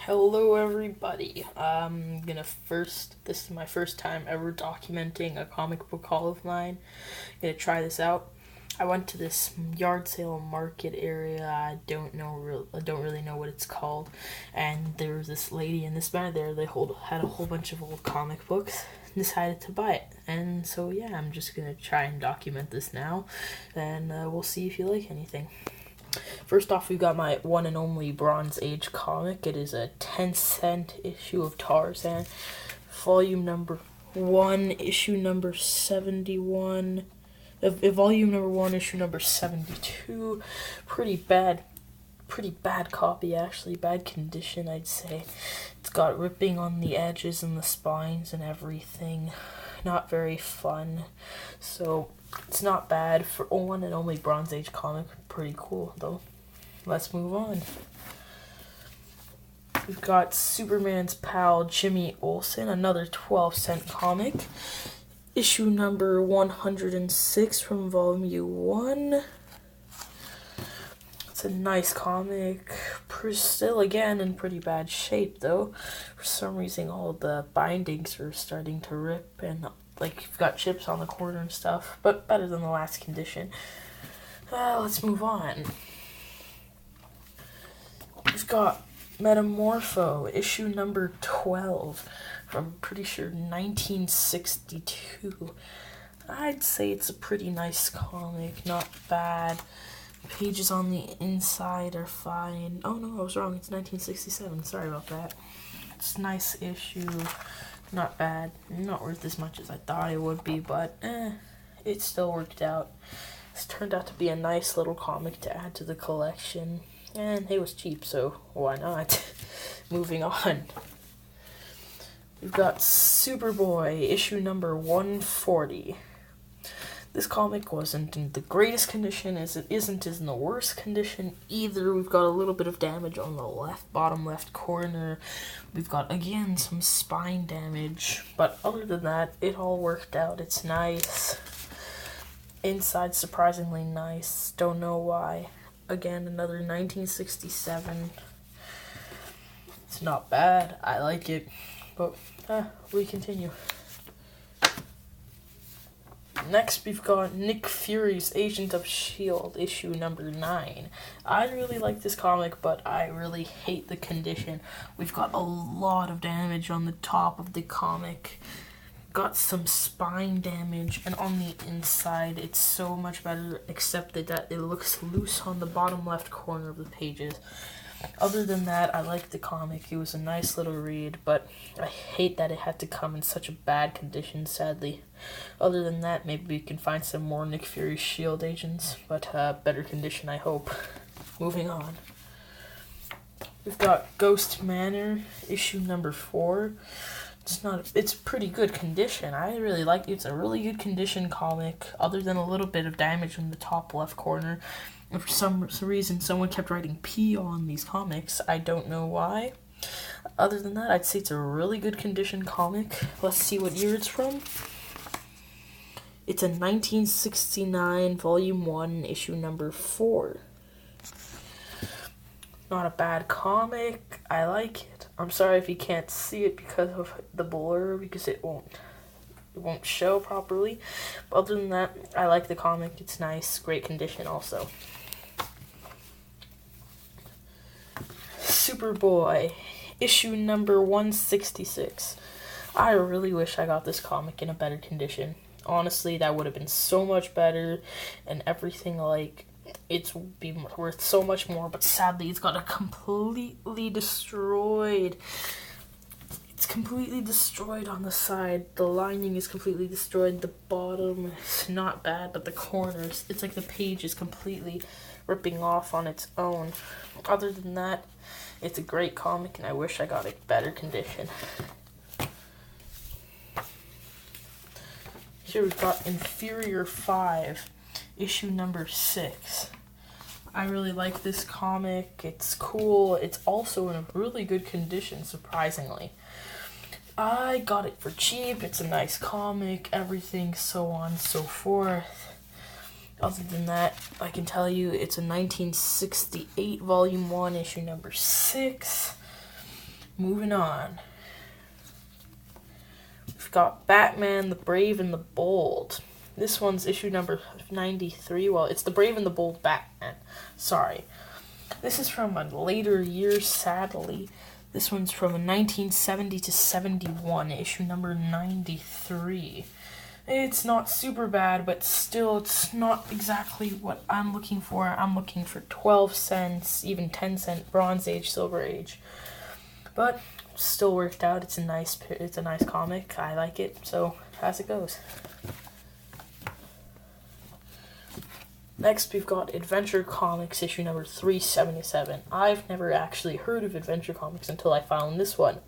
Hello everybody. This is my first time ever documenting a comic book haul of mine. Gonna try this out. I went to this yard sale market area. I don't really know what it's called. And there was this lady and this man there. Had a whole bunch of old comic books. Decided to buy it. And so yeah, I'm just gonna try and document this now. And we'll see if you like anything. First off, we've got my one and only Bronze Age comic. It is a 10-cent issue of Tarzan, volume number 1, issue number 71. Volume number 1, issue number 72. Pretty bad copy, actually. Bad condition, I'd say. It's got ripping on the edges and the spines and everything. Not very fun. So it's not bad for one and only Bronze Age comic. Pretty cool though. Let's move on. We've got Superman's pal Jimmy Olsen, another 12-cent comic. Issue number 106 from volume 1. It's a nice comic. Still again in pretty bad shape though. For some reason all the bindings are starting to rip and you've got chips on the corner and stuff, but better than the last condition. Let's move on. We've got Metamorpho, issue number 12 from pretty sure 1962. I'd say it's a pretty nice comic, not bad. Pages on the inside are fine. Oh no, I was wrong. It's 1967. Sorry about that. It's a nice issue. Not bad. Not worth as much as I thought it would be, but it still worked out. This turned out to be a nice little comic to add to the collection. And it was cheap, so why not? Moving on. We've got Superboy, issue number 140. This comic wasn't in the greatest condition, as it isn't in the worst condition either. We've got a little bit of damage on the bottom left corner. We've got, again, some spine damage. But other than that, it all worked out. It's nice. Inside, surprisingly nice. Don't know why. Again, another 1967. It's not bad. I like it. But, we continue. Next, we've got Nick Fury's Agent of S.H.I.E.L.D., issue number 9. I really like this comic, but I really hate the condition. We've got a lot of damage on the top of the comic. Got some spine damage, and on the inside, it's so much better, except that it looks loose on the bottom left corner of the pages. Other than that, I liked the comic. It was a nice little read, but I hate that it had to come in such a bad condition, sadly. Other than that, maybe we can find some more Nick Fury S.H.I.E.L.D. agents, but better condition, I hope. Moving on. We've got Ghost Manor, issue number 4. It's pretty good condition. I really like it. It's a really good condition comic, other than a little bit of damage in the top left corner. And for some reason, someone kept writing P on these comics. I don't know why. Other than that, I'd say it's a really good condition comic. Let's see what year it's from. It's a 1969, volume 1, issue number 4. Not a bad comic. I like it. I'm sorry if you can't see it because of the blur, because it won't show properly. But other than that, I like the comic. It's nice. Great condition also. Superboy, issue number 166. I really wish I got this comic in a better condition. Honestly, that would have been so much better, and everything, it's be worth so much more, but sadly it's got completely destroyed. It's completely destroyed on the side. The lining is completely destroyed. The bottom is not bad, but the corners, it's like the page is completely ripping off on its own. Other than that, it's a great comic, and I wish I got a better condition. Here we've got Inferior 5, issue number 6. I really like this comic. It's cool. It's also in a really good condition, surprisingly. I got it for cheap. It's a nice comic, everything, so on and so forth. Other than that, I can tell you it's a 1968 volume 1, issue number 6. moving on. We've got Batman, the Brave and the Bold. This one's issue number 93. Well, it's the Brave and the Bold Batman. Sorry. This is from a later year, sadly. This one's from 1970 to 71, issue number 93. It's not super bad, but still, it's not exactly what I'm looking for. I'm looking for 12 cents, even 10 cent, Bronze Age, Silver Age. But still worked out. It's a nice comic. I like it. So as it goes. Next, we've got Adventure Comics issue number 377. I've never actually heard of Adventure Comics until I found this one.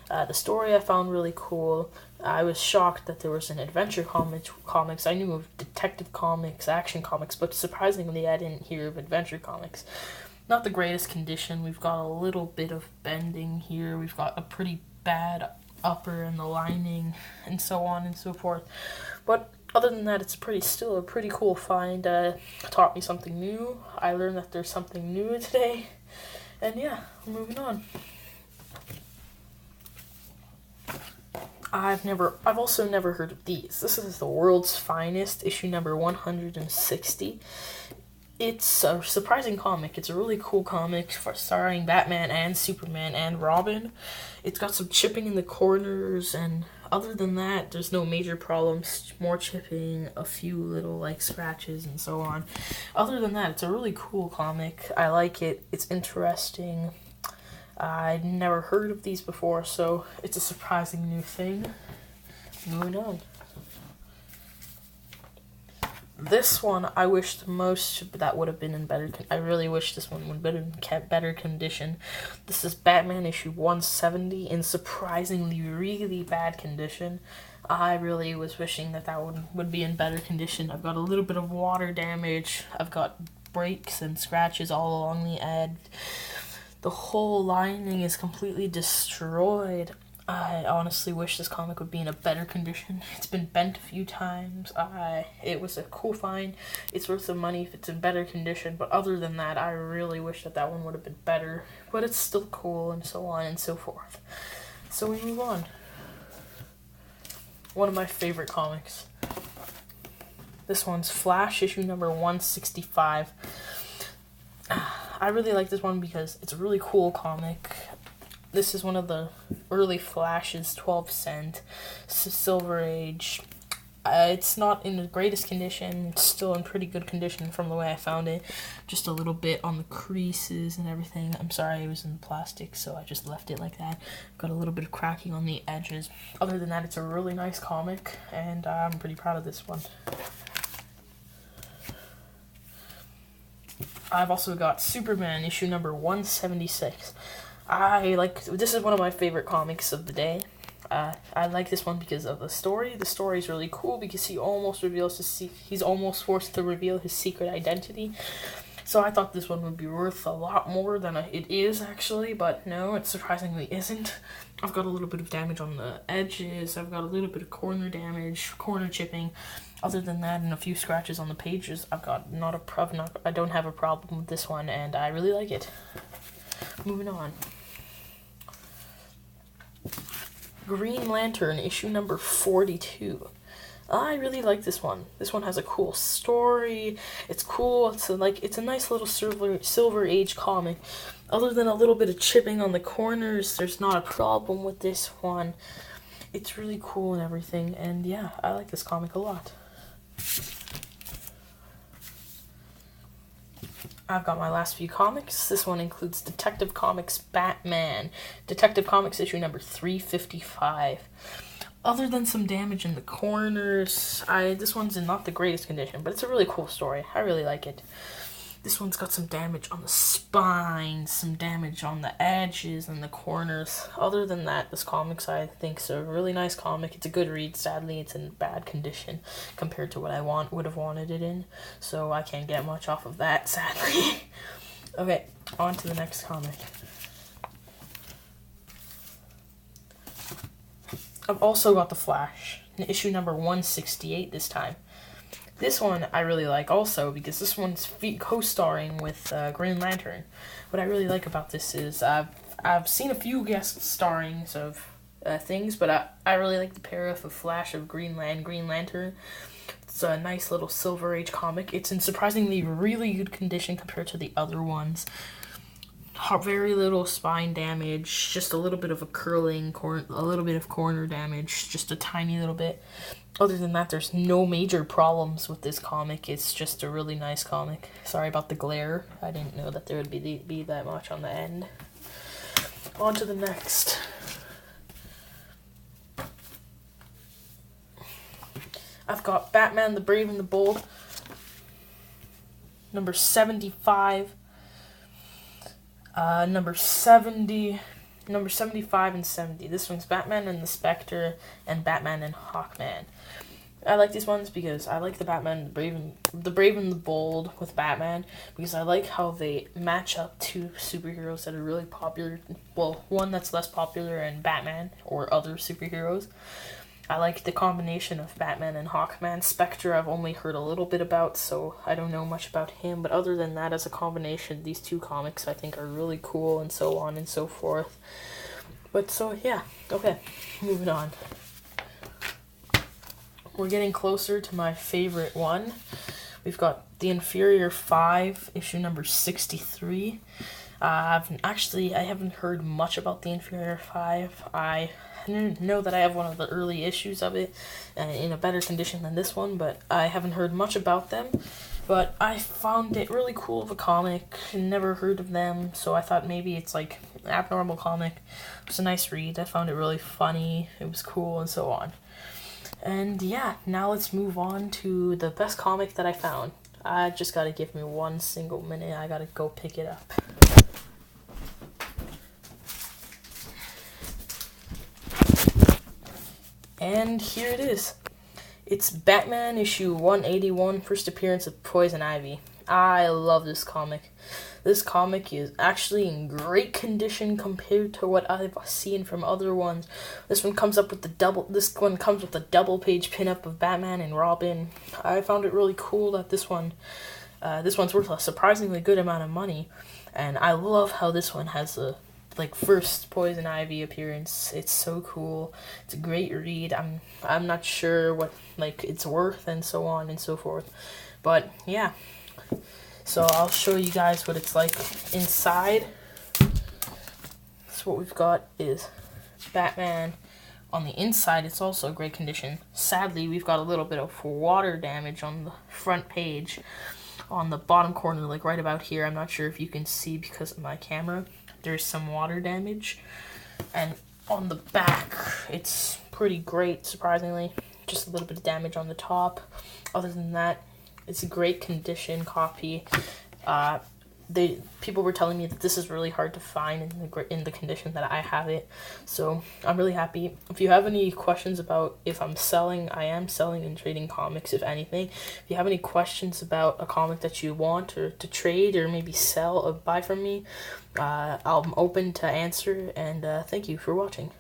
The story I found really cool. I was shocked that there was an Adventure Comics. I knew of Detective Comics, Action Comics, but surprisingly I didn't hear of Adventure Comics. Not the greatest condition. We've got a little bit of bending here. We've got a pretty bad upper in the lining and so on and so forth. But other than that, it's still a pretty cool find. Taught me something new. I learned that there's something new today. And yeah, moving on. I've also never heard of these. This is The World's Finest, issue number 160. It's a surprising comic. It's a really cool comic starring Batman and Superman and Robin. It's got some chipping in the corners, and other than that, there's no major problems. More chipping, a few little scratches and so on. Other than that, it's a really cool comic. I like it. It's interesting. I'd never heard of these before, so it's a surprising new thing. Moving on. This one, I wish the most that would have been in better. I really wish this one would have been in better condition. This is Batman issue 170 in surprisingly really bad condition. I really was wishing that one would be in better condition. I've got a little bit of water damage. I've got breaks and scratches all along the edge. The whole lining is completely destroyed. I honestly wish this comic would be in a better condition. It's been bent a few times. It was a cool find. It's worth the money if it's in better condition. But other than that, I really wish that one would have been better. But it's still cool and so on and so forth. So we move on. One of my favorite comics. This one's Flash, issue number 165. I really like this one because it's a really cool comic. This is one of the early Flashes, 12 cent, Silver Age. It's not in the greatest condition. It's still in pretty good condition from the way I found it. Just a little bit on the creases and everything. I'm sorry, it was in plastic, so I just left it like that. Got a little bit of cracking on the edges. Other than that, it's a really nice comic, and I'm pretty proud of this one. I've also got Superman, issue number 176. This is one of my favorite comics of the day. I like this one because of the story. The story is really cool because he's almost forced to reveal his secret identity. So I thought this one would be worth a lot more than it is actually, but no, it surprisingly isn't. I've got a little bit of damage on the edges. I've got a little bit of corner damage, corner chipping. Other than that, and a few scratches on the pages, I don't have a problem with this one, and I really like it. Moving on. Green Lantern, issue number 42. I really like this one. This one has a cool story. It's cool. It's a nice little Silver Age comic. Other than a little bit of chipping on the corners, there's not a problem with this one. It's really cool and everything, and yeah, I like this comic a lot. I've got my last few comics. This one includes Detective Comics Batman. Detective Comics issue number 355. Other than some damage in the corners, this one's in not the greatest condition, but it's a really cool story. I really like it. This one's got some damage on the spine, some damage on the edges and the corners. Other than that, this comics I think is a really nice comic. It's a good read. Sadly, it's in bad condition compared to what I would have wanted it in. So I can't get much off of that, sadly. Okay, on to the next comic. I've also got The Flash, issue number 168 this time. This one I really like also because this one's co-starring with Green Lantern. What I really like about this is I've seen a few guest starrings of things, but I really like the pair of A Flash of Green Lantern. It's a nice little Silver Age comic. It's in surprisingly really good condition compared to the other ones. Very little spine damage, just a little bit of a little bit of corner damage, just a tiny little bit. Other than that, there's no major problems with this comic. It's just a really nice comic. Sorry about the glare. I didn't know that there would be that much on the end. On to the next. I've got Batman the Brave and the Bold, number 75. Number 75 and 70. This one's Batman and the Spectre and Batman and Hawkman. I like these ones because I like the Batman, the Brave and the Bold with Batman, because I like how they match up two superheroes that are really popular. Well, one that's less popular and Batman or other superheroes. I like the combination of Batman and Hawkman. Spectre I've only heard a little bit about, so I don't know much about him. But other than that, as a combination, these two comics I think are really cool and so on and so forth. But so, yeah. Okay, moving on. We're getting closer to my favorite one. We've got The Inferior 5, issue number 63. I haven't heard much about The Inferior 5. I know that I have one of the early issues of it in a better condition than this one, but I haven't heard much about them. But I found it really cool of a comic. Never heard of them, so I thought maybe it's like an abnormal comic. It was a nice read. I found it really funny. It was cool and so on. And yeah, now let's move on to the best comic that I found. I just gotta give me 1 single minute. I gotta go pick it up. And here it is. It's Batman issue 181, first appearance of Poison Ivy. I love this comic. This comic is actually in great condition compared to what I've seen from other ones. This one comes with a double page pinup of Batman and Robin. I found it really cool that this one's worth a surprisingly good amount of money, and I love how this one has a first Poison Ivy appearance. It's so cool. It's a great read. I'm not sure what it's worth and so on and so forth, but yeah. So I'll show you guys what it's like inside. So what we've got is Batman. On the inside, it's also great condition. Sadly, we've got a little bit of water damage on the front page. On the bottom corner, right about here, I'm not sure if you can see because of my camera. There's some water damage. And on the back, it's pretty great, surprisingly. Just a little bit of damage on the top. Other than that, it's a great condition copy. People were telling me that this is really hard to find in the condition that I have it. So I'm really happy. If you have any questions about if I'm selling, I am selling and trading comics, if anything. If you have any questions about a comic that you want or to trade or maybe sell or buy from me, I'm open to answer, and thank you for watching.